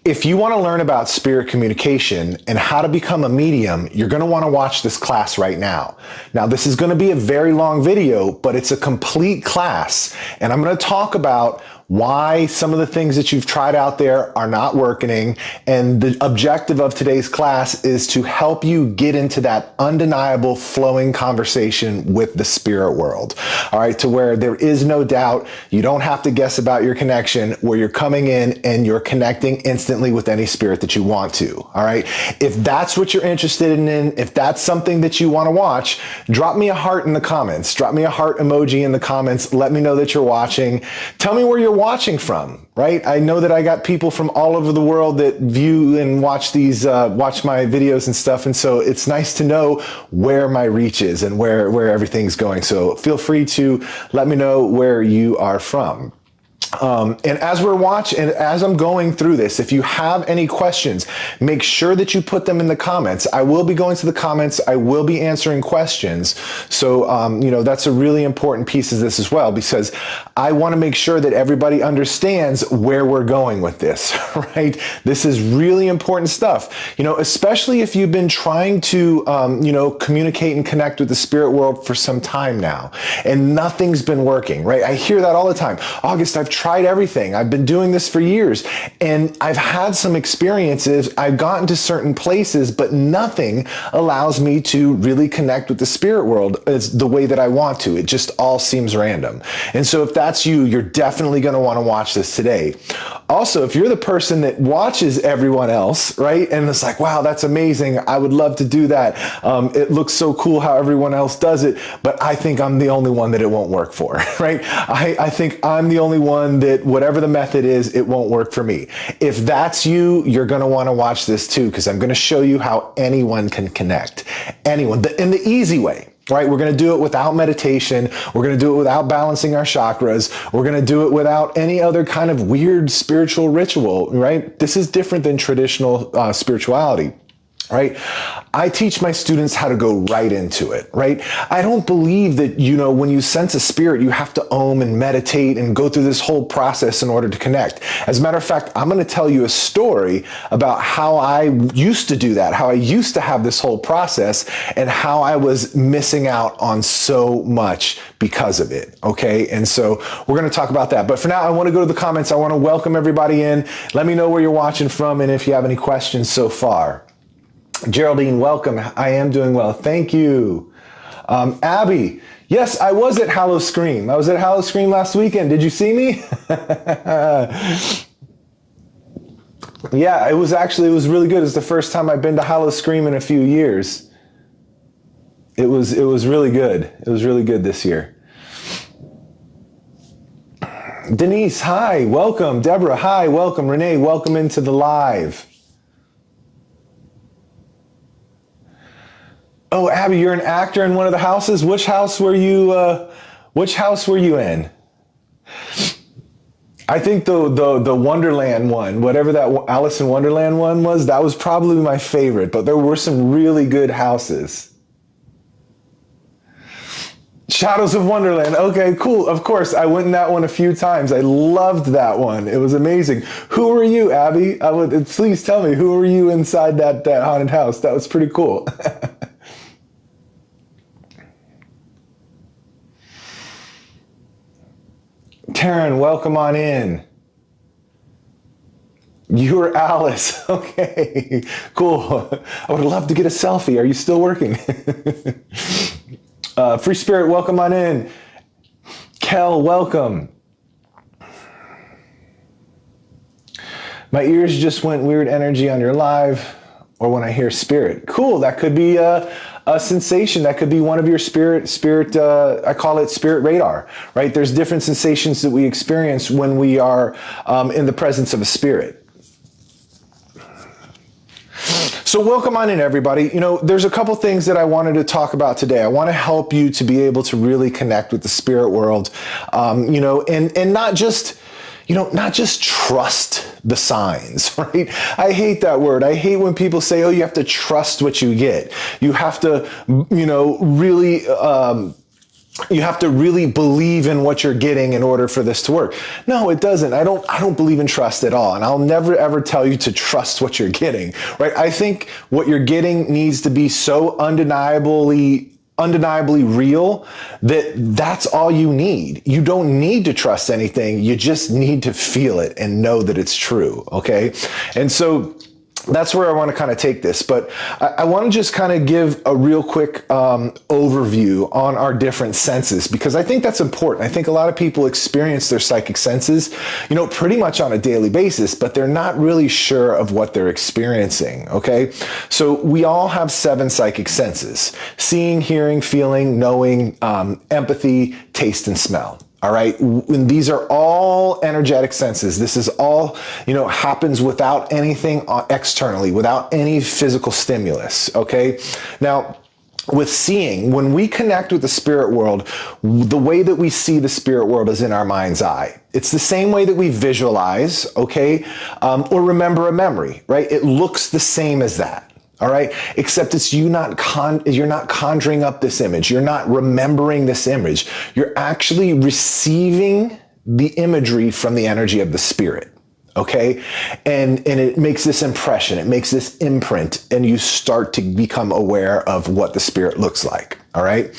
If you want to learn about spirit communication and how to become a medium, you're going to want to watch this class right now. Now, this is going to be a very long video, but it's a complete class. And I'm going to talk about why some of the things that you've tried out there are not working. And the objective of today's class is to help you get into that undeniable flowing conversation with the spirit world. All right, to where there is no doubt, you don't have to guess about your connection, where you're coming in and you're connecting instantly with any spirit that you want to. All right, if that's what you're interested in, if that's something that you want to watch, drop me a heart in the comments. Drop me a heart emoji in the comments. Let me know that you're watching. Tell me where you're watching from, right? I know that I got people from all over the world that view and watch these, watch my videos and stuff. And so it's nice to know where my reach is and where everything's going. So feel free to let me know where you are from. And as we're watching, and as I'm going through this, if you have any questions, make sure that you put them in the comments. I will be going to the comments. I will be answering questions. So, that's a really important piece of this as well, because I want to make sure that everybody understands where we're going with this, right? This is really important stuff, especially if you've been trying to, communicate and connect with the spirit world for some time now, and nothing's been working, right? I hear that all the time. August, I've tried everything. I've been doing this for years, and I've had some experiences. I've gotten to certain places, but nothing allows me to really connect with the spirit world as the way that I want to. It just all seems random. And so if that's you, you're definitely going to want to watch this today. Also, if you're the person that watches everyone else, right, and it's like, wow, that's amazing, I would love to do that. It looks so cool how everyone else does it, but I think I'm the only one that it won't work for, right? I think I'm the only one that whatever the method is, it won't work for me. If that's you, you're going to want to watch this too, because I'm going to show you how anyone can connect. Anyone, in the easy way. Right? We're going to do it without meditation. We're going to do it without balancing our chakras. We're going to do it without any other kind of weird spiritual ritual, right? This is different than traditional spirituality. Right? I teach my students how to go right into it, right? I don't believe that, when you sense a spirit, you have to om and meditate and go through this whole process in order to connect. As a matter of fact, I'm going to tell you a story about how I used to do that, how I used to have this whole process, and how I was missing out on so much because of it, okay? And so we're going to talk about that. But for now, I want to go to the comments. I want to welcome everybody in. Let me know where you're watching from and if you have any questions so far. Geraldine, welcome. I am doing well. Thank you. Abby, yes, I was at Hallow Scream. I was at Hallow Scream last weekend. Did you see me? Yeah, it was really good. It's the first time I've been to Hallow Scream in a few years. It was really good. It was really good this year. Denise, hi, welcome. Deborah, hi, welcome. Renee, welcome into the live. Oh, Abby, you're an actor in one of the houses. Which house were you in? I think the Wonderland one, whatever that Alice in Wonderland one was, that was probably my favorite, but there were some really good houses. Shadows of Wonderland. Okay, cool. Of course, I went in that one a few times. I loved that one. It was amazing. Who were you, Abby? Please tell me, who were you inside that haunted house? That was pretty cool. Taryn, welcome on in. You were Alice. Okay, cool. I would love to get a selfie. Are you still working? Free Spirit, welcome on in. Kel, welcome. My ears just went weird energy on your live, or when I hear spirit. Cool, that could be a sensation. That could be one of your spirit, I call it spirit radar, right? There's different sensations that we experience when we are in the presence of a spirit. So welcome on in, everybody. There's a couple things that I wanted to talk about today. I want to help you to be able to really connect with the spirit world, and not just trust the signs, right? I hate that word. I hate when people say, oh, you have to trust what you get. You have to, really you have to really believe in what you're getting in order for this to work. No, it doesn't. I don't believe in trust at all. And I'll never ever tell you to trust what you're getting, right? I think what you're getting needs to be so undeniably real that that's all you need. You don't need to trust anything. You just need to feel it and know that it's true. Okay. And so that's where I want to kind of take this, but I want to just kind of give a real quick overview on our different senses, because I think that's important. I think a lot of people experience their psychic senses, pretty much on a daily basis, but they're not really sure of what they're experiencing. Okay. So we all have 7 psychic senses: seeing, hearing, feeling, knowing, empathy, taste, and smell. All right. And these are all energetic senses. This is all, happens without anything externally, without any physical stimulus. Okay. Now, with seeing, when we connect with the spirit world, the way that we see the spirit world is in our mind's eye. It's the same way that we visualize, okay, or remember a memory, right? It looks the same as that. All right. Except it's you're not conjuring up this image. You're not remembering this image. You're actually receiving the imagery from the energy of the spirit. Okay. And it makes this impression. It makes this imprint, and you start to become aware of what the spirit looks like. All right.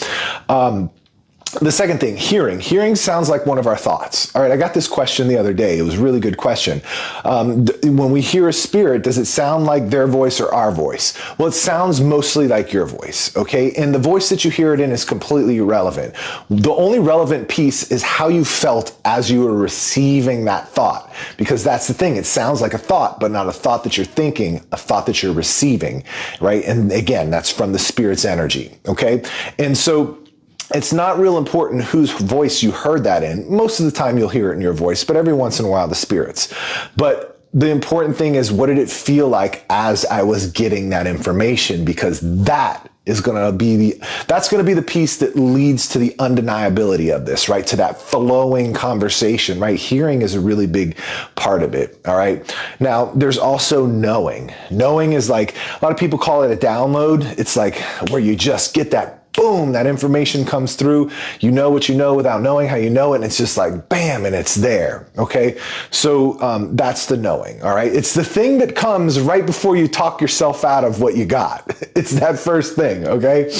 The second thing, hearing. Hearing sounds like one of our thoughts. All right, I got this question the other day. It was a really good question. When we hear a spirit, does it sound like their voice or our voice? Well, it sounds mostly like your voice, okay? And the voice that you hear it in is completely irrelevant. The only relevant piece is how you felt as you were receiving that thought, because that's the thing. It sounds like a thought, but not a thought that you're thinking, a thought that you're receiving, right? And again, that's from the spirit's energy, okay? And so it's not real important whose voice you heard that in. Most of the time you'll hear it in your voice, but every once in a while the spirit's. But the important thing is, what did it feel like as I was getting that information? Because that is going to be the piece that leads to the undeniability of this, right? To that flowing conversation, right? Hearing is a really big part of it. All right. Now there's also knowing. Knowing is like, a lot of people call it a download. It's like where you just get that boom, that information comes through. You know what you know without knowing how you know it. And it's just like, bam, and it's there. Okay. So that's the knowing. All right. It's the thing that comes right before you talk yourself out of what you got. It's that first thing. Okay.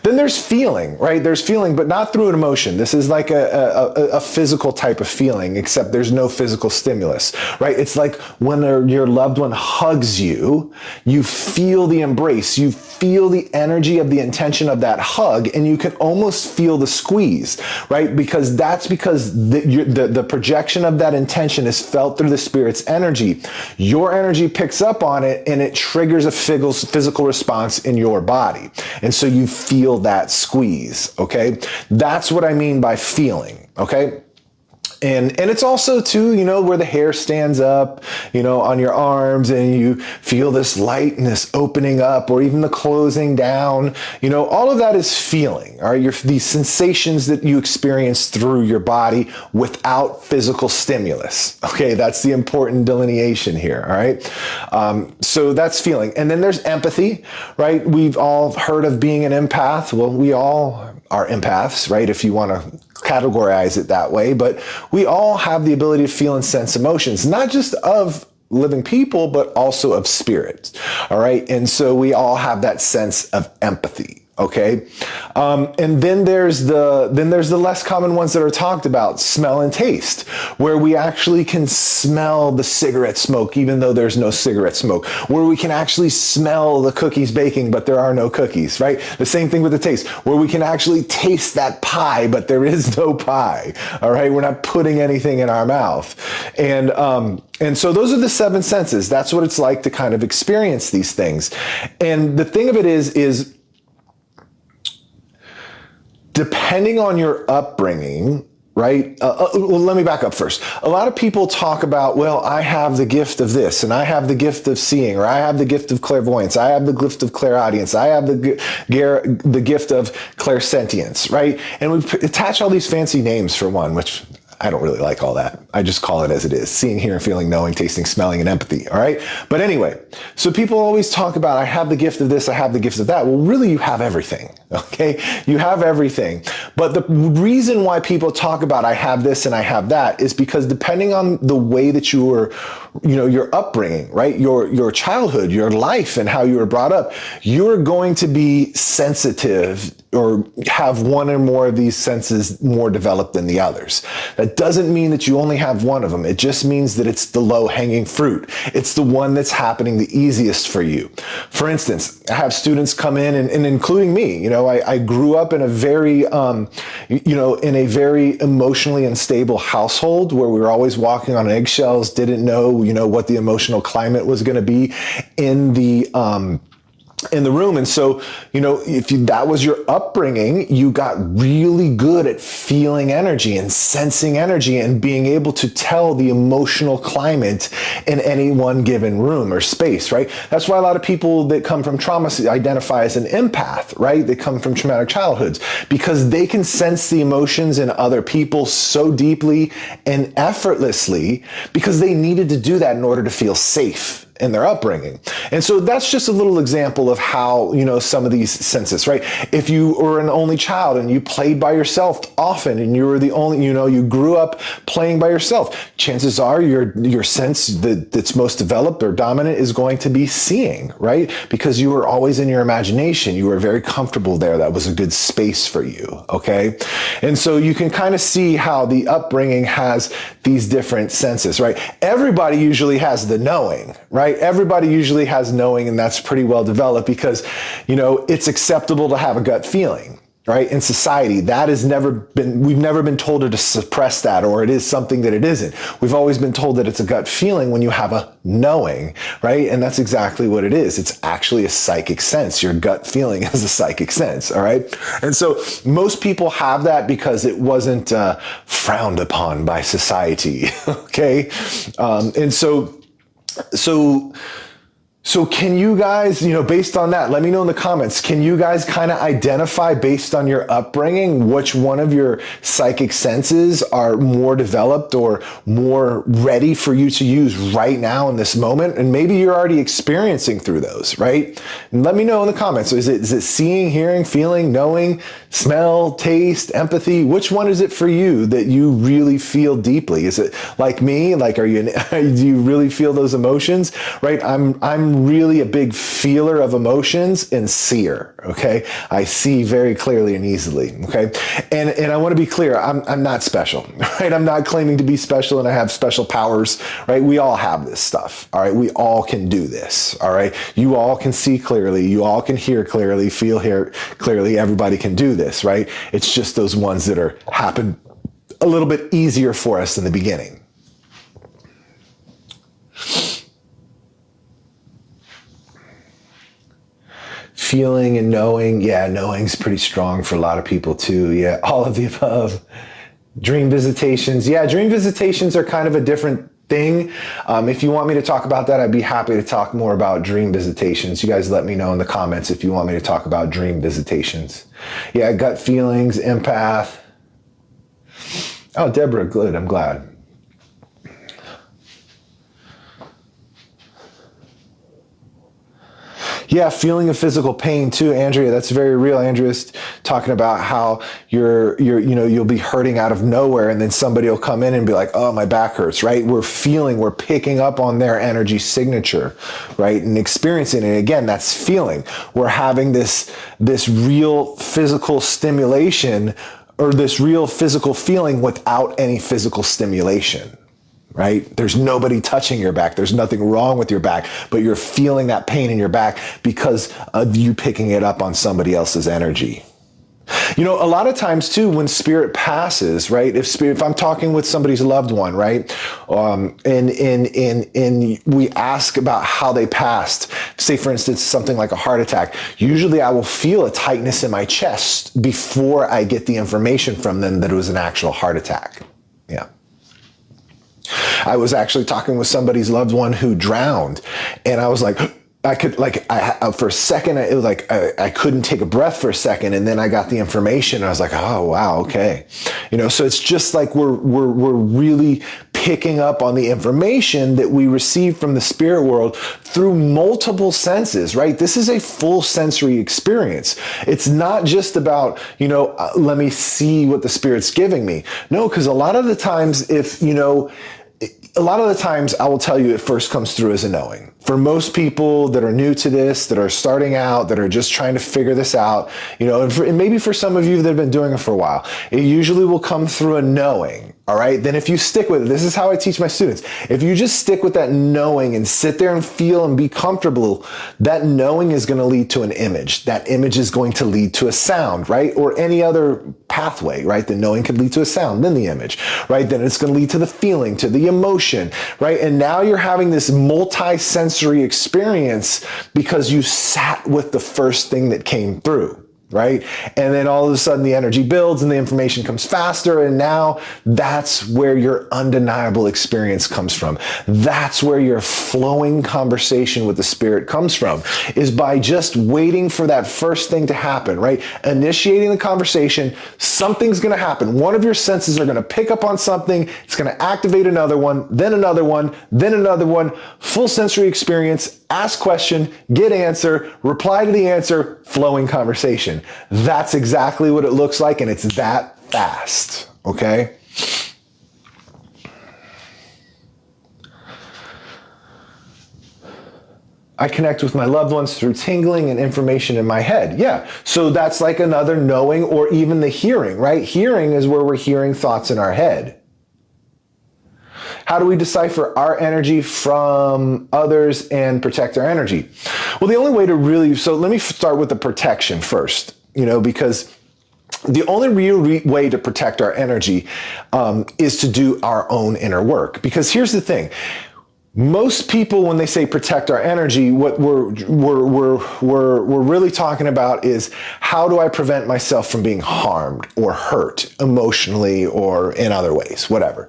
Then there's feeling, right? There's feeling, but not through an emotion. This is like a physical type of feeling, except there's no physical stimulus, right? It's like when your loved one hugs you, you feel the embrace, you feel the energy of the intention of that hug, and you can almost feel the squeeze, right? Because the projection of that intention is felt through the spirit's energy. Your energy picks up on it, and it triggers a physical response in your body. And so you feel that squeeze, okay? That's what I mean by feeling, okay? And it's also too, where the hair stands up, on your arms, and you feel this lightness opening up, or even the closing down, all of that is feeling, all right? These sensations that you experience through your body without physical stimulus. Okay. That's the important delineation here. All right. So that's feeling. And then there's empathy, right? We've all heard of being an empath. Well, we all are empaths, right? If you want to categorize it that way, but we all have the ability to feel and sense emotions, not just of living people, but also of spirits. All right. And so we all have that sense of empathy. Okay. And then there's the less common ones that are talked about, smell and taste, where we actually can smell the cigarette smoke, even though there's no cigarette smoke, where we can actually smell the cookies baking, but there are no cookies, right? The same thing with the taste, where we can actually taste that pie, but there is no pie. All right. We're not putting anything in our mouth. And so those are the 7 senses. That's what it's like to kind of experience these things. And the thing of it is depending on your upbringing, right? Well, let me back up first. A lot of people talk about, well, I have the gift of this, and I have the gift of seeing, or I have the gift of clairvoyance, I have the gift of clairaudience, I have the gift of clairsentience, right? And we attach all these fancy names for one, which I don't really like all that. I just call it as it is. Seeing, hearing, feeling, knowing, tasting, smelling, and empathy. All right. But anyway, so people always talk about, I have the gift of this, I have the gift of that. Well, really, you have everything. Okay. You have everything. But the reason why people talk about, I have this and I have that, is because depending on the way that you were, your upbringing, right? Your childhood, your life, and how you were brought up, you're going to be sensitive or have one or more of these senses more developed than the others. That doesn't mean that you only have one of them. It just means that it's the low-hanging fruit. It's the one that's happening the easiest for you. For instance, I have students come in, and including me, I grew up in a very, in a very emotionally unstable household where we were always walking on eggshells, didn't know, what the emotional climate was going to be in the room. And so, if that was your upbringing, you got really good at feeling energy and sensing energy and being able to tell the emotional climate in any one given room or space, right? That's why a lot of people that come from trauma identify as an empath, right? They come from traumatic childhoods because they can sense the emotions in other people so deeply and effortlessly because they needed to do that in order to feel safe in their upbringing. And so that's just a little example of how, some of these senses, right? If you were an only child and you played by yourself often and you were the only, you grew up playing by yourself, chances are your sense that's most developed or dominant is going to be seeing, right? Because you were always in your imagination. You were very comfortable there. That was a good space for you, okay? And so you can kind of see how the upbringing has these different senses, right? Everybody usually has the knowing, right? Everybody usually has knowing, and that's pretty well developed because, it's acceptable to have a gut feeling, right? In society, we've never been told to suppress that, or it is something that it isn't. We've always been told that it's a gut feeling when you have a knowing, right? And that's exactly what it is. It's actually a psychic sense. Your gut feeling is a psychic sense, all right? And so most people have that because it wasn't frowned upon by society, okay? And so can you guys, based on that, let me know in the comments, can you guys kind of identify based on your upbringing which one of your psychic senses are more developed or more ready for you to use right now in this moment? And maybe you're already experiencing through those, right? And let me know in the comments. So is it seeing, hearing, feeling, knowing, smell, taste, empathy? Which one is it for you that you really feel deeply? Is it like me? Like, do you really feel those emotions, right? I'm really a big feeler of emotions and seer, okay? I see very clearly and easily, okay? And I want to be clear, I'm not special, right? I'm not claiming to be special and I have special powers, right? We all have this stuff, all right? We all can do this, all right? You all can see clearly, you all can hear clearly, feel here clearly, everybody can do this, right? It's just those ones that happen a little bit easier for us in the beginning. Feeling and knowing, yeah, knowing's pretty strong for a lot of people too. Yeah, all of the above. Dream visitations, yeah, dream visitations are kind of a different thing. If you want me to talk about that, I'd be happy to talk more about dream visitations. You guys let me know in the comments if you want me to talk about dream visitations. Yeah, gut feelings, empath. Oh, Deborah, good, I'm glad. Yeah, feeling of physical pain too, Andrea. That's very real. Andrea's talking about how you'll be hurting out of nowhere, and then somebody will come in and be like, "Oh, my back hurts." Right? We're picking up on their energy signature, right, and experiencing it. Again, that's feeling. We're having this real physical stimulation or this real physical feeling without any physical stimulation. Right? There's nobody touching your back. There's nothing wrong with your back, but you're feeling that pain in your back because of you picking it up on somebody else's energy. A lot of times too, when spirit passes, right? If I'm talking with somebody's loved one, right? And we ask about how they passed, say for instance, something like a heart attack, usually I will feel a tightness in my chest before I get the information from them that it was an actual heart attack. Yeah. I was actually talking with somebody's loved one who drowned, and I was like, I could for a second, it was like I couldn't take a breath for a second, and then I got the information. And I was like, oh wow, okay, So it's just like we're really picking up on the information that we receive from the spirit world through multiple senses, right? This is a full sensory experience. It's not just about let me see what the spirit's giving me. No, because a lot of the times, I will tell you it first comes through as a knowing. For most people that are new to this, that are starting out, that are just trying to figure this out, and maybe for some of you that have been doing it for a while, it usually will come through a knowing. All right. Then if you stick with it, this is how I teach my students. If you just stick with that knowing and sit there and feel and be comfortable, that knowing is going to lead to an image. That image is going to lead to a sound, right? Or any other pathway, right? The knowing could lead to a sound, then the image, right? Then it's going to lead to the feeling, to the emotion, right? And now you're having this multi-sensory experience because you sat with the first thing that came through. Right? And then all of a sudden the energy builds and the information comes faster. And now that's where your undeniable experience comes from. That's where your flowing conversation with the spirit comes from, is by just waiting for that first thing to happen, right? Initiating the conversation, something's going to happen. One of your senses are going to pick up on something. It's going to activate another one, then another one, then another one. Full sensory experience, ask question, get answer, reply to the answer, flowing conversation. That's exactly what it looks like, and it's that fast, okay? I connect with my loved ones through tingling and information in my head. Yeah, so that's like another knowing, or even the hearing, right? Hearing is where we're hearing thoughts in our head. How do we decipher our energy from others and protect our energy? Well, the only way to so let me start with the protection first, because the only real way to protect our energy is to do our own inner work. Because here's the thing. Most people, when they say protect our energy, what we're really talking about is, how do I prevent myself from being harmed or hurt emotionally or in other ways, whatever.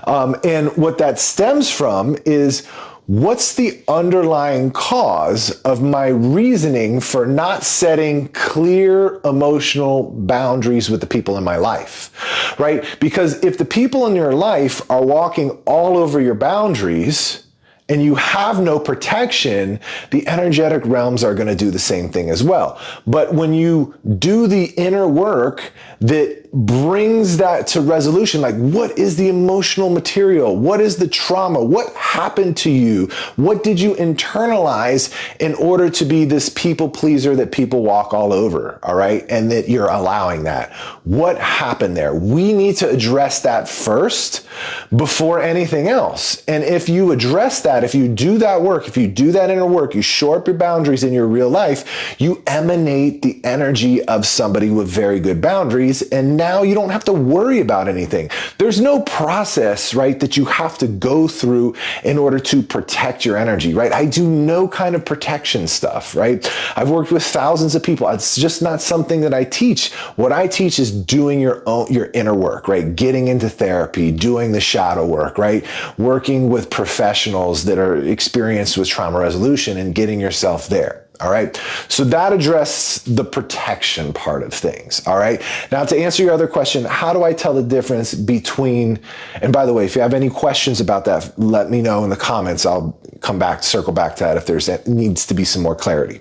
And what that stems from is, what's the underlying cause of my reasoning for not setting clear emotional boundaries with the people in my life, right? Because if the people in your life are walking all over your boundaries, and you have no protection, the energetic realms are going to do the same thing as well. But when you do the inner work that brings that to resolution, like, what is the emotional material? What is the trauma? What happened to you? What did you internalize in order to be this people pleaser that people walk all over, all right? And that you're allowing that. What happened there? We need to address that first before anything else. And if you address that, if you do that work, if you do that inner work, you shore up your boundaries in your real life, you emanate the energy of somebody with very good boundaries. And now you don't have to worry about anything. There's no process, right, that you have to go through in order to protect your energy, right? I do no kind of protection stuff, right? I've worked with thousands of people. It's just not something that I teach. What I teach is doing your inner work, right? Getting into therapy, doing the shadow work, right? Working with professionals that are experienced with trauma resolution and getting yourself there. All right. So that addresses the protection part of things. All right. Now, to answer your other question, how do I tell the difference between, and by the way, if you have any questions about that, let me know in the comments. I'll come back, circle back to that if there's needs to be some more clarity.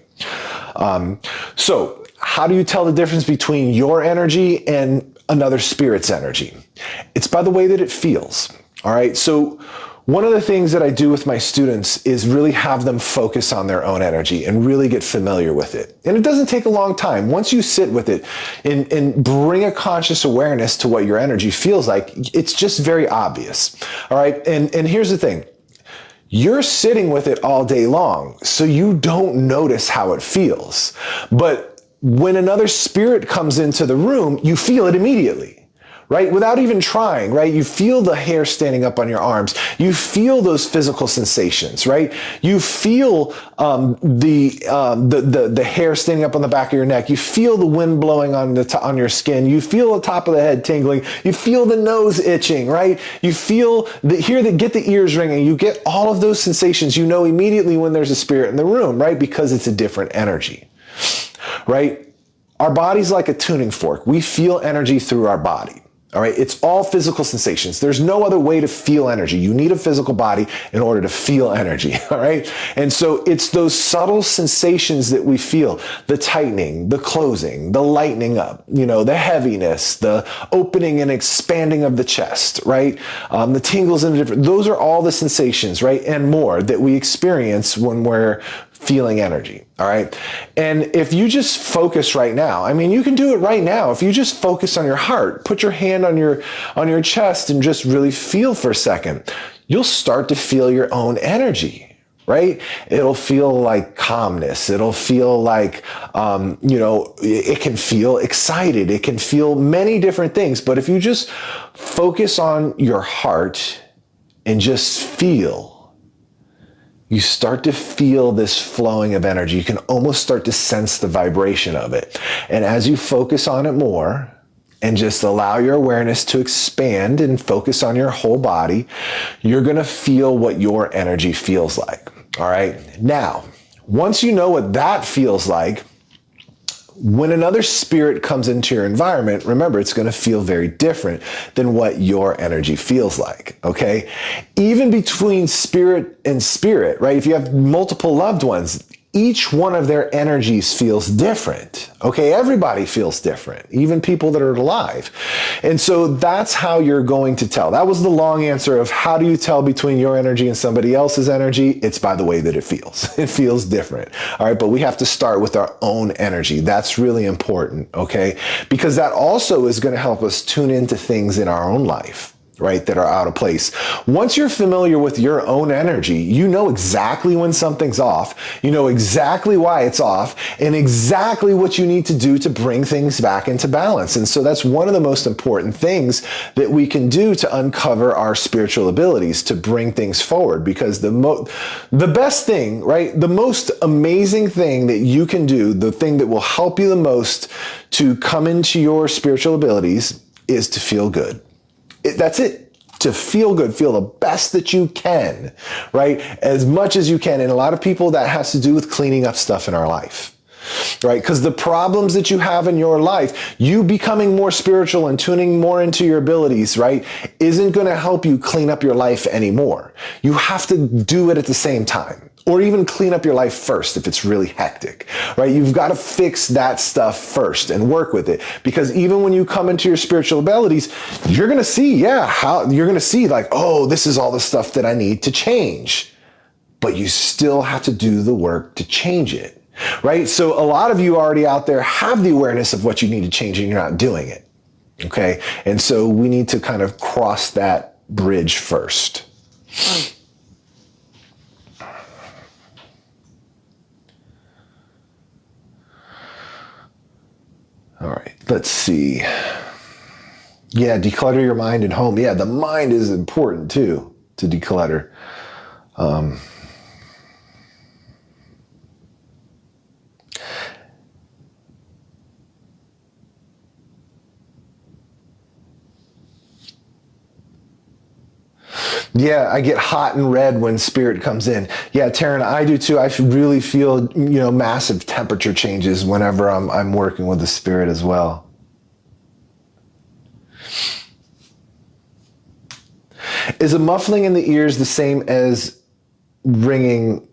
So how do you tell the difference between your energy and another spirit's energy? It's by the way that it feels. All right. So one of the things that I do with my students is really have them focus on their own energy and really get familiar with it. And it doesn't take a long time. Once you sit with it and bring a conscious awareness to what your energy feels like, it's just very obvious. All right. And here's the thing. You're sitting with it all day long, so you don't notice how it feels. But when another spirit comes into the room, you feel it immediately. right? Without even trying, right? You feel the hair standing up on your arms. You feel those physical sensations, right? You feel the hair standing up on the back of your neck. You feel the wind blowing on your skin. You feel the top of the head tingling. You feel the nose itching, right? You feel get the ears ringing. You get all of those sensations. You know immediately when there's a spirit in the room, right? Because it's a different energy, right? Our body's like a tuning fork. We feel energy through our body. All right. It's all physical sensations. There's no other way to feel energy. You need a physical body in order to feel energy. All right. And so it's those subtle sensations that we feel: the tightening, the closing, the lightening up, the heaviness, the opening and expanding of the chest, right? The tingles and those are all the sensations, right? And more that we experience when we're feeling energy. All right. And if you just focus right now, you can do it right now. If you just focus on your heart, put your hand on your chest and just really feel for a second, you'll start to feel your own energy, right? It'll feel like calmness. It'll feel like, it can feel excited. It can feel many different things. But if you just focus on your heart and just feel, you start to feel this flowing of energy. You can almost start to sense the vibration of it. And as you focus on it more and just allow your awareness to expand and focus on your whole body, you're going to feel what your energy feels like. All right. Now, once you know what that feels like, when another spirit comes into your environment, remember, it's going to feel very different than what your energy feels like, okay? Even between spirit and spirit, right? If you have multiple loved ones, each one of their energies feels different, okay? Everybody feels different, even people that are alive. And so that's how you're going to tell. That was the long answer of how do you tell between your energy and somebody else's energy? It's by the way that it feels. It feels different, all right? But we have to start with our own energy. That's really important, okay? Because that also is going to help us tune into things in our own life, right, that are out of place. Once you're familiar with your own energy, you know exactly when something's off, you know exactly why it's off, and exactly what you need to do to bring things back into balance. And so that's one of the most important things that we can do to uncover our spiritual abilities, to bring things forward. Because the best thing, right, the most amazing thing that you can do, the thing that will help you the most to come into your spiritual abilities, is to feel good. That's it. To feel good, feel the best that you can, right? As much as you can. And a lot of people, that has to do with cleaning up stuff in our life, right? Because the problems that you have in your life, you becoming more spiritual and tuning more into your abilities, right, isn't going to help you clean up your life anymore. You have to do it at the same time. Or even clean up your life first if it's really hectic, right? You've got to fix that stuff first and work with it. Because even when you come into your spiritual abilities, you're going to see, like, oh, this is all the stuff that I need to change. But you still have to do the work to change it, right? So a lot of you already out there have the awareness of what you need to change and you're not doing it, okay? And so we need to kind of cross that bridge first. All right, let's see. Yeah, declutter your mind and home. Yeah, the mind is important too, to declutter. Yeah, I get hot and red when spirit comes in. Yeah, Taryn, I do too. I really feel, massive temperature changes whenever I'm working with the spirit as well. Is a muffling in the ears the same as ringing?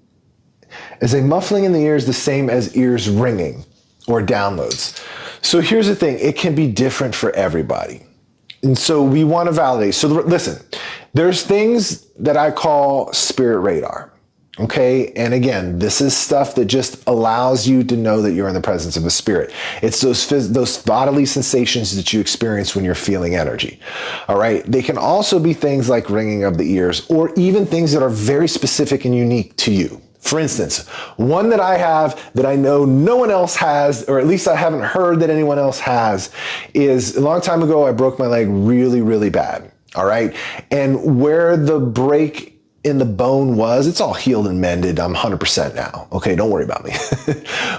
Is a muffling in the ears the same as ears ringing or downloads? So here's the thing. It can be different for everybody. And so we want to validate. So listen, there's things that I call spirit radar. Okay. And again, this is stuff that just allows you to know that you're in the presence of a spirit. It's those bodily sensations that you experience when you're feeling energy. All right. They can also be things like ringing of the ears, or even things that are very specific and unique to you. For instance, one that I have that I know no one else has, or at least I haven't heard that anyone else has, is a long time ago I broke my leg really, really bad. All right. And where the break in the bone was, it's all healed and mended. I'm 100% now. Okay, don't worry about me.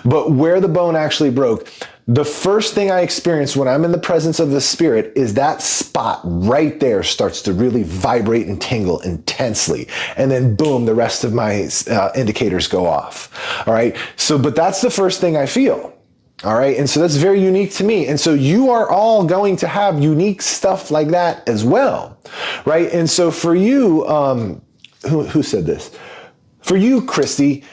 But where the bone actually broke, the first thing I experience when I'm in the presence of the spirit is that spot right there starts to really vibrate and tingle intensely. And then boom, the rest of my indicators go off. All right. So, but that's the first thing I feel. All right. And so that's very unique to me. And so you are all going to have unique stuff like that as well. Right. And so for you, who said this? For you, Christy,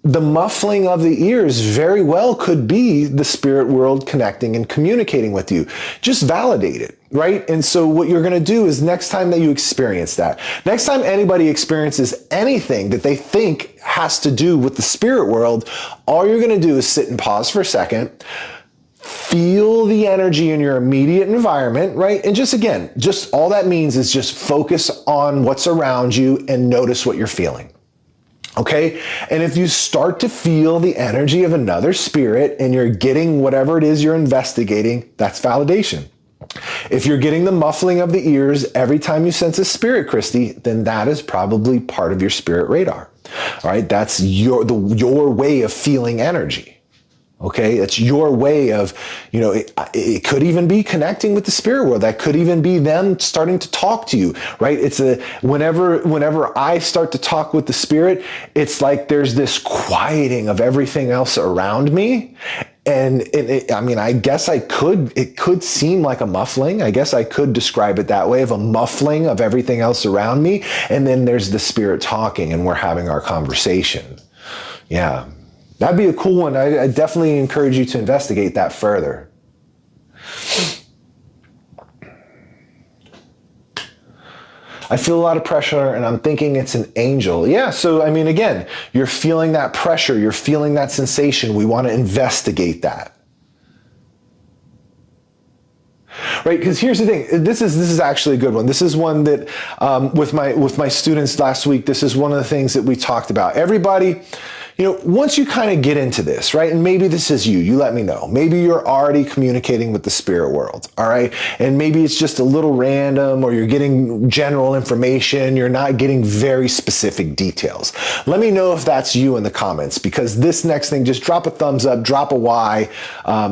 the muffling of the ears very well could be the spirit world connecting and communicating with you. Just validate it, right? And so what you're going to do is next time that you experience that, next time anybody experiences anything that they think has to do with the spirit world, all you're going to do is sit and pause for a second, feel the energy in your immediate environment, right? And just again, just all that means is just focus on what's around you and notice what you're feeling. Okay. And if you start to feel the energy of another spirit and you're getting whatever it is you're investigating, that's validation. If you're getting the muffling of the ears every time you sense a spirit, Christy, then that is probably part of your spirit radar. All right. That's your way of feeling energy. Okay, it's your way of, it could even be connecting with the spirit world. That could even be them starting to talk to you, right? It's whenever I start to talk with the spirit, it's like there's this quieting of everything else around me. And I guess it could seem like a muffling. I guess I could describe it that way, of a muffling of everything else around me. And then there's the spirit talking and we're having our conversation. Yeah. That'd be a cool one. I definitely encourage you to investigate that further. I feel a lot of pressure and I'm thinking it's an angel. Yeah, so again, you're feeling that pressure, you're feeling that sensation. We want to investigate that. Right, because here's the thing. This is actually a good one. This is one that with my students last week, this is one of the things that we talked about. Everybody, once you kind of get into this, right, and maybe this is you let me know. Maybe you're already communicating with the spirit world, all right? And maybe it's just a little random, or you're getting general information. You're not getting very specific details. Let me know if that's you in the comments, because this next thing, just drop a thumbs up, drop a Y,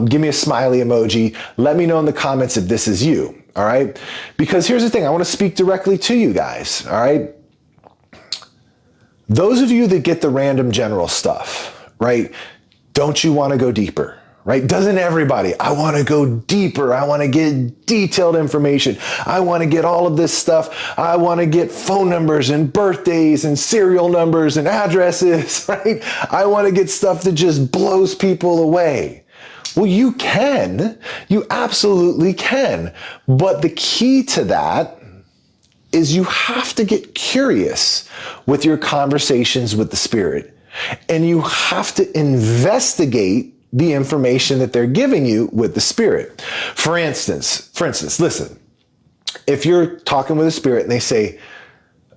give me a smiley emoji. Let me know in the comments if this is you, all right? Because here's the thing. I want to speak directly to you guys, all right? Those of you that get the random general stuff, right? Don't you want to go deeper, right? Doesn't everybody? I want to go deeper. I want to get detailed information. I want to get all of this stuff. I want to get phone numbers and birthdays and serial numbers and addresses, right? I want to get stuff that just blows people away. Well, you can. You absolutely can. But the key to that is you have to get curious with your conversations with the spirit, and you have to investigate the information that they're giving you with the spirit. For instance, listen, if you're talking with a spirit and they say,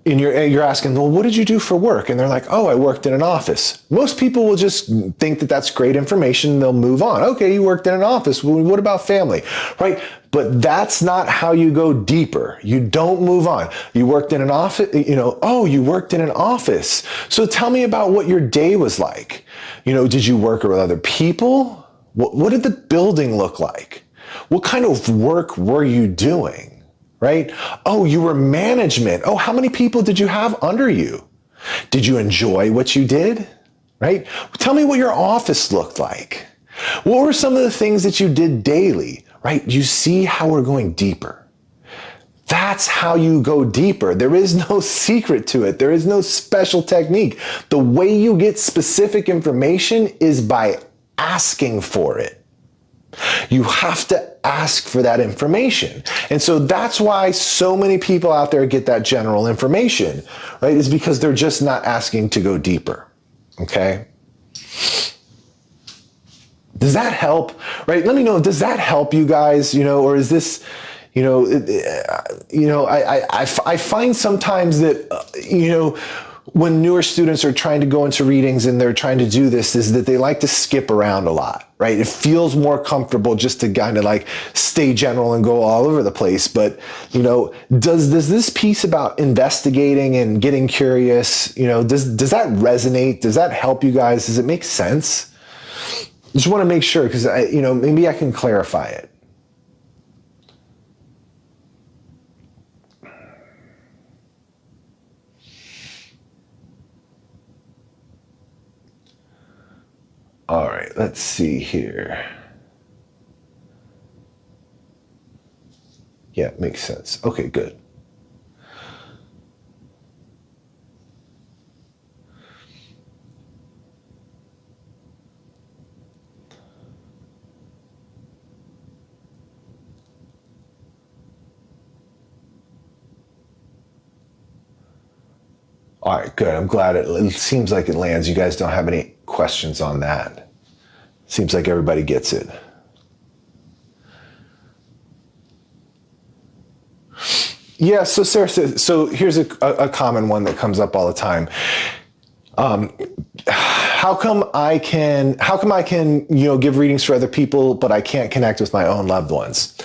and you're asking, well, what did you do for work? And they're like, oh, I worked in an office. Most people will just think that that's great information and they'll move on. Okay, you worked in an office. Well, what about family, right? But that's not how you go deeper. You don't move on. You worked in an office, oh, you worked in an office. So tell me about what your day was like. Did you work with other people? What did the building look like? What kind of work were you doing? Right? Oh, you were management. Oh, how many people did you have under you? Did you enjoy what you did? Right? Tell me what your office looked like. What were some of the things that you did daily? Right? You see how we're going deeper. That's how you go deeper. There is no secret to it. There is no special technique. The way you get specific information is by asking for it. You have to ask for that information. And so that's why so many people out there get that general information, right? Is because they're just not asking to go deeper. Okay? Does that help? Right? Let me know, does that help you guys, or is this, I find sometimes that, when newer students are trying to go into readings and they're trying to do this is that they like to skip around a lot, right? It feels more comfortable just to kind of like stay general and go all over the place. But, does this piece about investigating and getting curious, does that resonate? Does that help you guys? Does it make sense? Just want to make sure, because maybe I can clarify it. All right, let's see here. Yeah, makes sense. Okay, good. All right, good. I'm glad it seems like it lands. You guys don't have any questions on that. Seems like everybody gets it. Yeah, so Sarah says, so here's a common one that comes up all the time. How come I can, give readings for other people, but I can't connect with my own loved ones?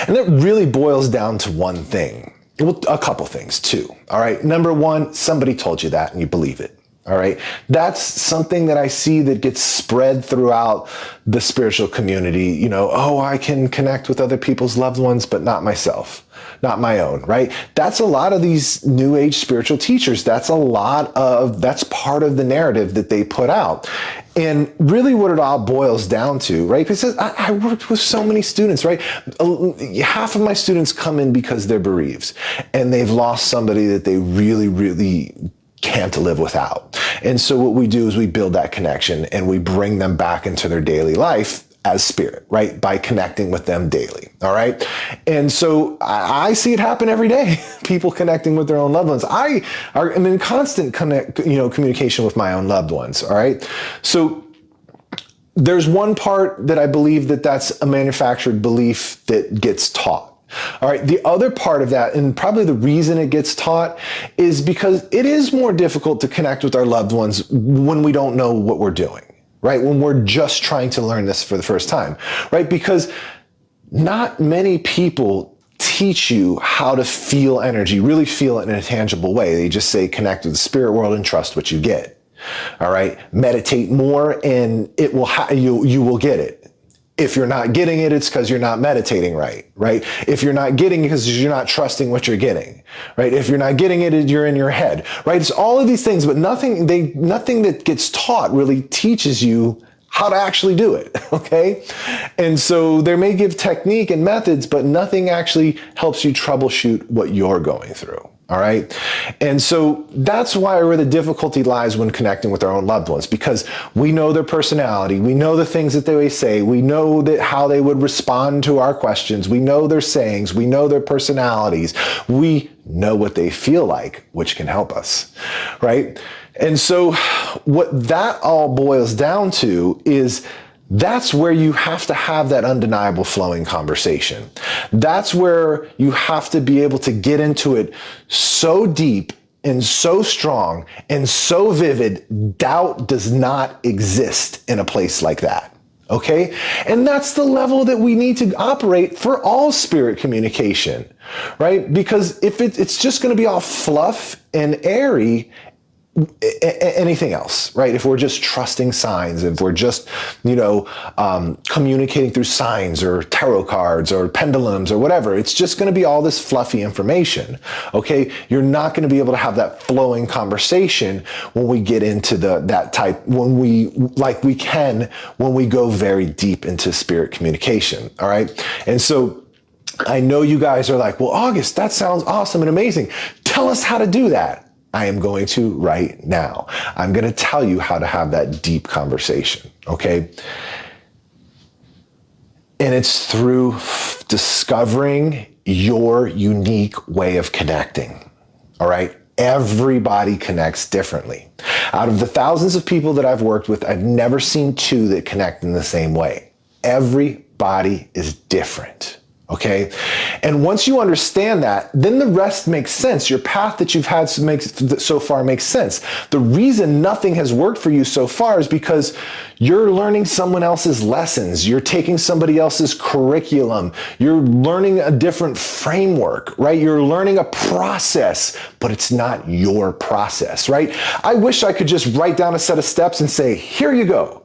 And that really boils down to one thing. Well, a couple things too. All right. Number one, somebody told you that and you believe it. All right. That's something that I see that gets spread throughout the spiritual community. I can connect with other people's loved ones, but not myself, not my own. Right. That's a lot of these new age spiritual teachers. That's part of the narrative that they put out. And really what it all boils down to, right? Because I worked with so many students, right? Half of my students come in because they're bereaved and they've lost somebody that they really, really can't live without. And so what we do is we build that connection and we bring them back into their daily life as spirit, right? By connecting with them daily. All right. And so I see it happen every day. People connecting with their own loved ones. I am in constant communication with my own loved ones. All right. So there's one part that I believe that's a manufactured belief that gets taught. All right. The other part of that, and probably the reason it gets taught, is because it is more difficult to connect with our loved ones when we don't know what we're doing. Right? When we're just trying to learn this for the first time, right? Because not many people teach you how to feel energy, really feel it in a tangible way. They just say, connect with the spirit world and trust what you get. All right. Meditate more and it will, you will get it. If you're not getting it, it's because you're not meditating right? If you're not getting it because you're not trusting what you're getting, right? If you're not getting it, you're in your head, right? It's all of these things, but nothing that gets taught really teaches you how to actually do it, okay? And so they may give technique and methods, but nothing actually helps you troubleshoot what you're going through. All right. And so that's where the difficulty lies when connecting with our own loved ones, because we know their personality. We know the things that they say. We know that how they would respond to our questions. We know their sayings. We know their personalities. We know what they feel like, which can help us. Right. And so what that all boils down to is that's where you have to have that undeniable flowing conversation. That's where you have to be able to get into it so deep and so strong and so vivid, doubt does not exist in a place like that. Okay? And that's the level that we need to operate for all spirit communication, right? Because if it's just going to be all fluff and airy, anything else, right? If we're just trusting signs, if we're just, communicating through signs or tarot cards or pendulums or whatever, it's just going to be all this fluffy information. Okay. You're not going to be able to have that flowing conversation when we get into when we go very deep into spirit communication. All right. And so I know you guys are like, well, August, that sounds awesome and amazing. Tell us how to do that. I am going to right now. I'm going to tell you how to have that deep conversation, okay? And it's through discovering your unique way of connecting, all right? Everybody connects differently. Out of the thousands of people that I've worked with, I've never seen two that connect in the same way. Everybody is different. Okay. And once you understand that, then the rest makes sense. Your path that you've had so far makes sense. The reason nothing has worked for you so far is because you're learning someone else's lessons. You're taking somebody else's curriculum. You're learning a different framework, right? You're learning a process, but it's not your process, right? I wish I could just write down a set of steps and say, here you go.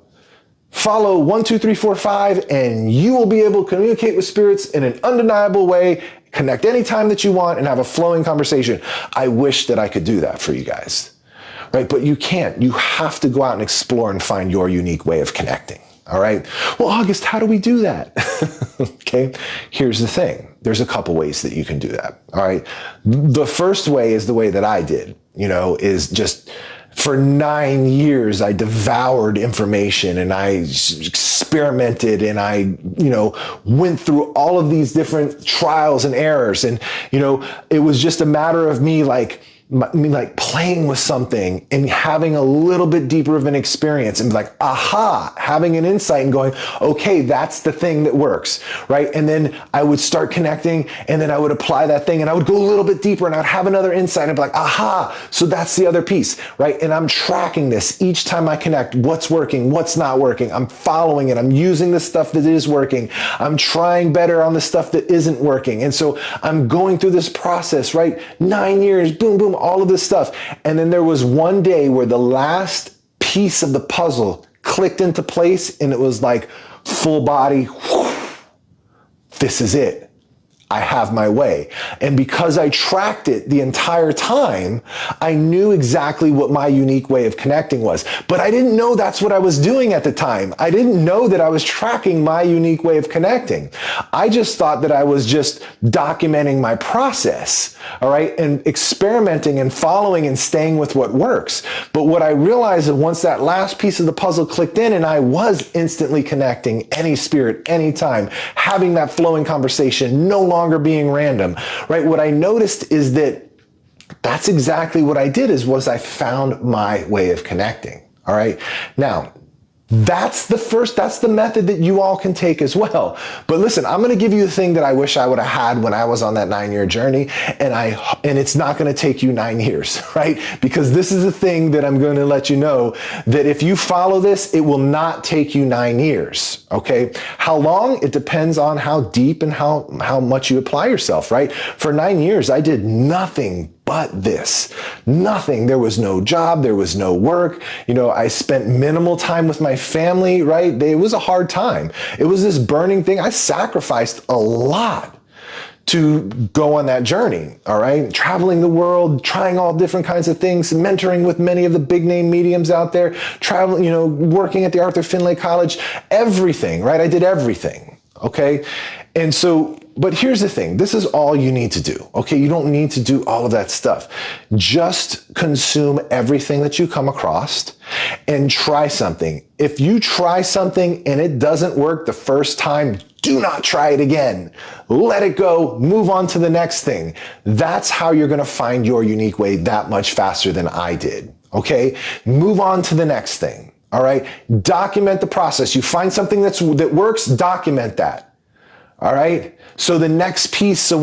Follow 1, 2, 3, 4, 5, and you will be able to communicate with spirits in an undeniable way, connect anytime that you want, and have a flowing conversation. I wish that I could do that for you guys, right? But you can't. You have to go out and explore and find your unique way of connecting, all right? Well, August, how do we do that? Okay, here's the thing. There's a couple ways that you can do that, all right? The first way is the way that I did, is just... For 9 years, I devoured information and I experimented and I, went through all of these different trials and errors. And, it was just a matter of me like playing with something and having a little bit deeper of an experience and like, aha, having an insight and going, okay, that's the thing that works, right? And then I would start connecting and then I would apply that thing and I would go a little bit deeper and I'd have another insight and I'd be like, aha, so that's the other piece, right? And I'm tracking this each time I connect, what's working, what's not working. I'm following it. I'm using the stuff that is working. I'm trying better on the stuff that isn't working. And so I'm going through this process, right? 9 years, boom, boom, all of this stuff. And then there was one day where the last piece of the puzzle clicked into place and it was like full body. Whew, this is it. I have my way. And because I tracked it the entire time, I knew exactly what my unique way of connecting was. But I didn't know that's what I was doing at the time. I didn't know that I was tracking my unique way of connecting. I just thought that I was just documenting my process, all right, and experimenting and following and staying with what works. But what I realized is once that last piece of the puzzle clicked in and I was instantly connecting any spirit, anytime, having that flowing conversation, no longer being random, right? What I noticed is that that's exactly what I did was I found my way of connecting. All right. Now, that's the method that you all can take as well. But listen, I'm going to give you the thing that I wish I would have had when I was on that 9-year journey. And it's not going to take you 9 years, right? Because this is the thing that I'm going to let you know that if you follow this, it will not take you 9 years. Okay. How long? It depends on how deep and how much you apply yourself, right? For 9 years, I did nothing but this. Nothing. There was no job. There was no work. I spent minimal time with my family, right? It was a hard time. It was this burning thing. I sacrificed a lot to go on that journey, all right? Traveling the world, trying all different kinds of things, mentoring with many of the big name mediums out there, traveling, working at the Arthur Finlay College, everything, right? I did everything, okay? And so, but here's the thing, this is all you need to do, okay? You don't need to do all of that stuff. Just consume everything that you come across and try something. If you try something and it doesn't work the first time, do not try it again. Let it go, move on to the next thing. That's how you're gonna find your unique way that much faster than I did, okay? Move on to the next thing, all right? Document the process. You find something that works, document that. All right. So when the next piece of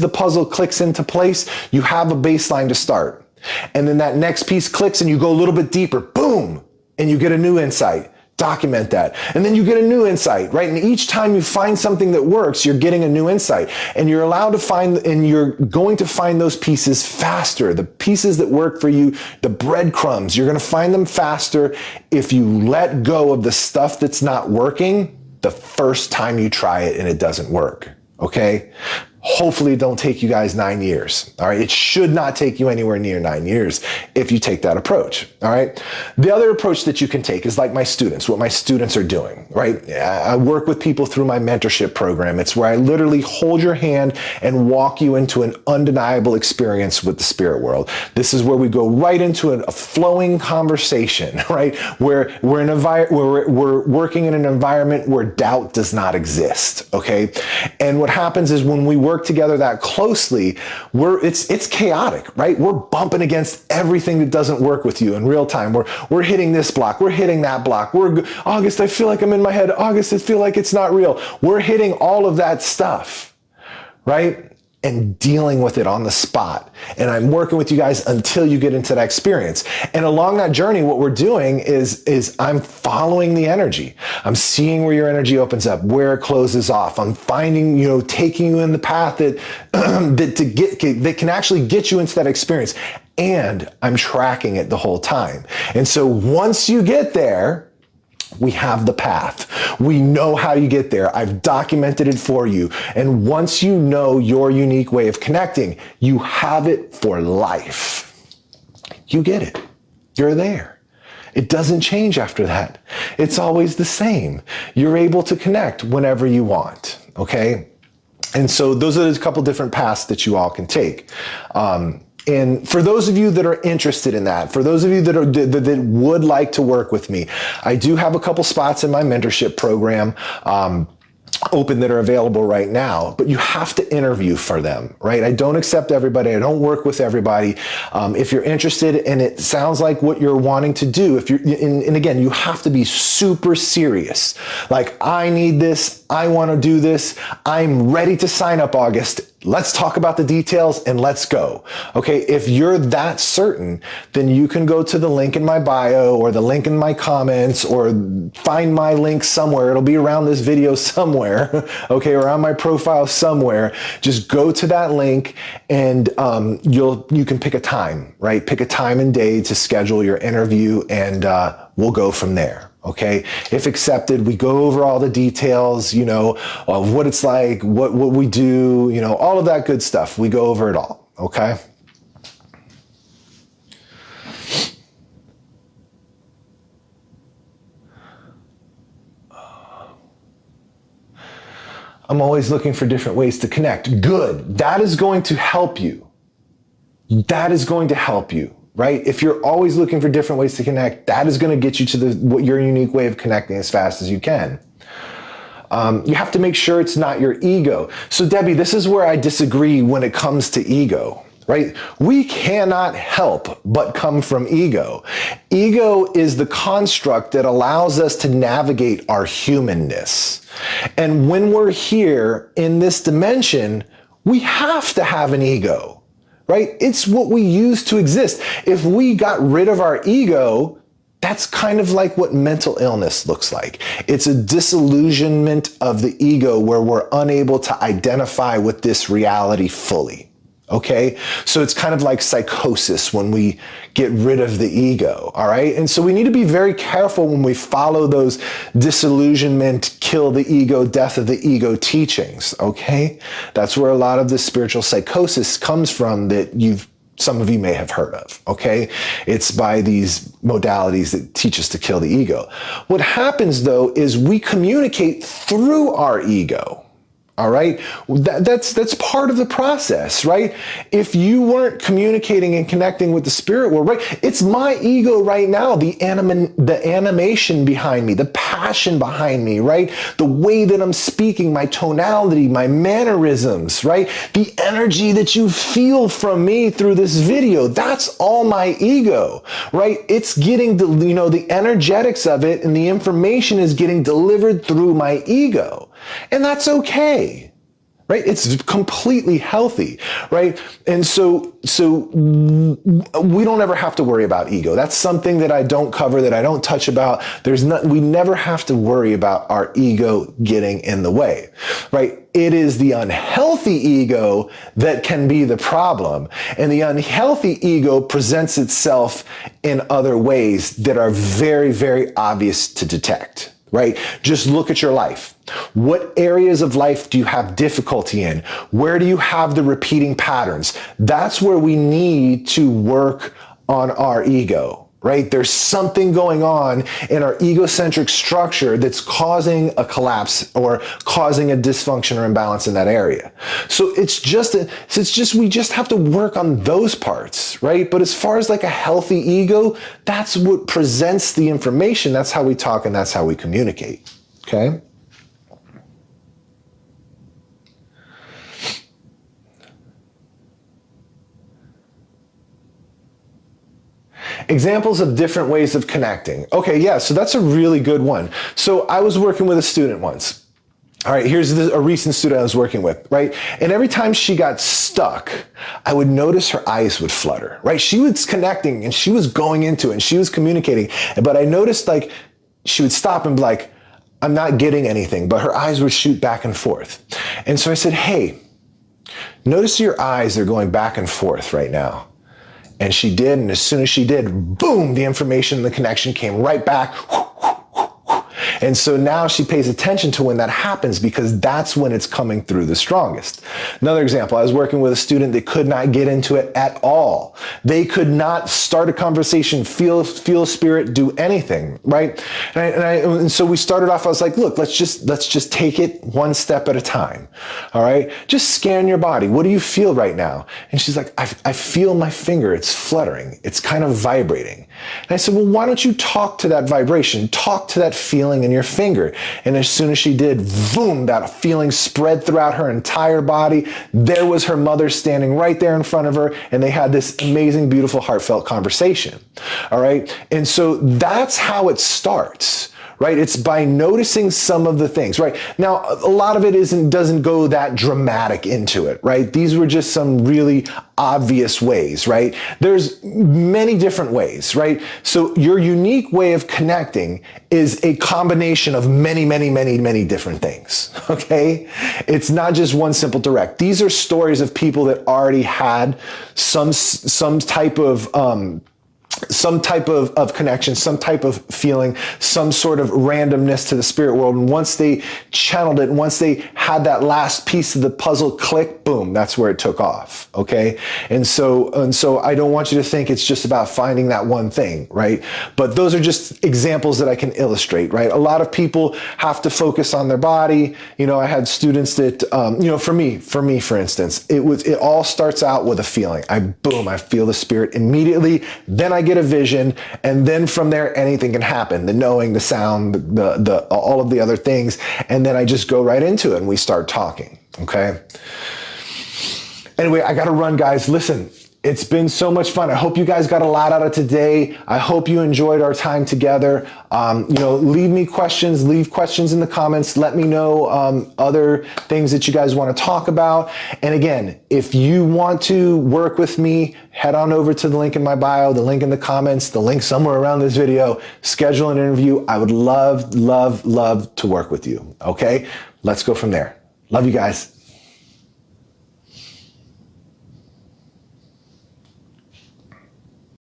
the puzzle clicks into place, you have a baseline to start. And then that next piece clicks and you go a little bit deeper, boom, and you get a new insight. Document that. And then you get a new insight, right? And each time you find something that works, you're getting a new insight. And you're allowed to you're going to find those pieces faster. The pieces that work for you, the breadcrumbs, you're going to find them faster if you let go of the stuff that's not working the first time you try it and it doesn't work, okay? Hopefully it don't take you guys 9 years, all right? It should not take you anywhere near 9 years if you take that approach, all right? The other approach that you can take is like my students, what my students are doing, right? I work with people through my mentorship program. It's where I literally hold your hand and walk you into an undeniable experience with the spirit world. This is where we go right into a flowing conversation, right? Where we're working in an environment where doubt does not exist, okay? And what happens is when we work work together that closely, it's chaotic, right? We're bumping against everything that doesn't work with you in real time. We're hitting this block, we're hitting that block. August, I feel like I'm in my head. August, I feel like it's not real. We're hitting all of that stuff, right? And dealing with it on the spot. And I'm working with you guys until you get into that experience. And along that journey, what we're doing is I'm following the energy. I'm seeing where your energy opens up, where it closes off. I'm finding, taking you in the path that that can actually get you into that experience. And I'm tracking it the whole time. And so once you get there, we have the path. We know how you get there. I've documented it for you. And once you know your unique way of connecting, you have it for life. You get it. You're there. It doesn't change after that. It's always the same. You're able to connect whenever you want, okay? And so those are a couple different paths that you all can take. And for those of you that are interested in that, for those of you that would like to work with me, I do have a couple spots in my mentorship program open that are available right now, but you have to interview for them, right? I don't accept everybody. I don't work with everybody. If you're interested and it sounds like what you're wanting to do, and again, you have to be super serious. Like, I need this. I want to do this. I'm ready to sign up, August. Let's talk about the details and let's go. Okay, if you're that certain, then you can go to the link in my bio or the link in my comments or find my link somewhere. It'll be around this video somewhere, okay, or on my profile somewhere. Just go to that link and you can pick a time, right? Pick a time and day to schedule your interview and we'll go from there. Okay. If accepted, we go over all the details, of what it's like, what we do, all of that good stuff. We go over it all. Okay. I'm always looking for different ways to connect. Good. That is going to help you. That is going to help you. Right? If you're always looking for different ways to connect, that is going to get you to your unique way of connecting as fast as you can. You have to make sure it's not your ego. So Debbie, this is where I disagree when it comes to ego, right? We cannot help but come from ego. Ego is the construct that allows us to navigate our humanness. And when we're here in this dimension, we have to have an ego. Right? It's what we use to exist. If we got rid of our ego, that's kind of like what mental illness looks like. It's a disillusionment of the ego where we're unable to identify with this reality fully. Okay? So it's kind of like psychosis when we get rid of the ego. All right? And so we need to be very careful when we follow those disillusionment, kill the ego, death of the ego teachings. Okay? That's where a lot of the spiritual psychosis comes from that some of you may have heard of. Okay? It's by these modalities that teach us to kill the ego. What happens though is we communicate through our ego. All right. That's part of the process, right? If you weren't communicating and connecting with the spirit world, right? It's my ego right now, the animation behind me, the passion behind me, right? The way that I'm speaking, my tonality, my mannerisms, right? The energy that you feel from me through this video, that's all my ego, right? It's getting the energetics of it and the information is getting delivered through my ego. And that's okay, right? It's completely healthy, right? And so we don't ever have to worry about ego. That's something that I don't cover, that I don't touch about. We never have to worry about our ego getting in the way, right? It is the unhealthy ego that can be the problem. And the unhealthy ego presents itself in other ways that are very, very obvious to detect. Right? Just look at your life. What areas of life do you have difficulty in? Where do you have the repeating patterns? That's where we need to work on our ego, right? There's something going on in our egocentric structure that's causing a collapse or causing a dysfunction or imbalance in that area. So we just have to work on those parts, right? But as far as like a healthy ego, that's what presents the information. That's how we talk and that's how we communicate. Okay? Examples of different ways of connecting. Okay, yeah, so that's a really good one. So I was working with a student once. All right, here's a recent student I was working with, right? And every time she got stuck, I would notice her eyes would flutter, right? She was connecting and she was going into it and she was communicating, but I noticed like she would stop and be like, I'm not getting anything, but her eyes would shoot back and forth. And so I said, hey, notice your eyes are going back and forth right now. And she did, and as soon as she did, boom, the information and the connection came right back. And so now she pays attention to when that happens because that's when it's coming through the strongest. Another example, I was working with a student that could not get into it at all. They could not start a conversation, feel spirit, do anything, right? And so we started off, I was like, look, let's just take it one step at a time, all right? Just scan your body. What do you feel right now? And she's like, I feel my finger, it's fluttering. It's kind of vibrating. And I said, well, why don't you talk to that vibration? Talk to that feeling in your finger. And as soon as she did, boom, that feeling spread throughout her entire body. There was her mother standing right there in front of her, and they had this amazing, beautiful, heartfelt conversation. All right. And so that's how it starts. Right? It's by noticing some of the things, right? Now, a lot of it doesn't go that dramatic into it, right? These were just some really obvious ways, right? There's many different ways, right? So your unique way of connecting is a combination of many, many, many, many different things, okay? It's not just one simple direct. These are stories of people that already had some type of connection, some type of feeling, some sort of randomness to the spirit world. And once they channeled it, and once they had that last piece of the puzzle click, boom, that's where it took off. Okay. And so I don't want you to think it's just about finding that one thing, right? But those are just examples that I can illustrate, right? A lot of people have to focus on their body. You know, I had students that, for me, for instance, it all starts out with a feeling. I feel the spirit immediately. Then I get a vision, and then from there anything can happen, the knowing, the sound, the all of the other things, and then I just go right into it and we start talking. Okay, anyway, I gotta run, guys. Listen, it's been so much fun. I hope you guys got a lot out of today. I hope you enjoyed our time together. Leave questions in the comments. Let me know other things that you guys want to talk about. And again, if you want to work with me, head on over to the link in my bio, the link in the comments, the link somewhere around this video. Schedule an interview. I would love, love, love to work with you. Okay, let's go from there. Love you guys.